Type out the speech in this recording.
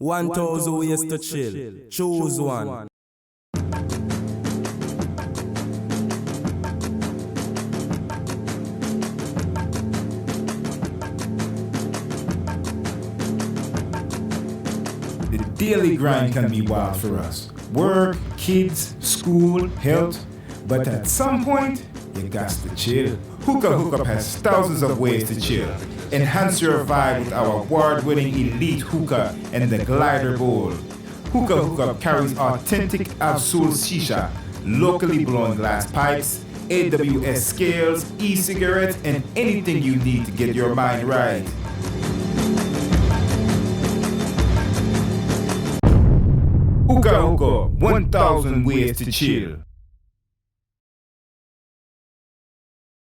1,000 ways to chill. Choose one. The daily grind can be wild for us. Work, kids, school, health. But at some point, you got to chill. Hookah Hookup has thousands of ways to chill. Enhance your vibe with our award-winning elite hookah and the glider bowl. Hookah Hookup carries authentic Absol Shisha, locally blown glass pipes, AWS scales, e-cigarettes, and anything you need to get your mind right. Hookah Hookup, 1,000 ways to chill.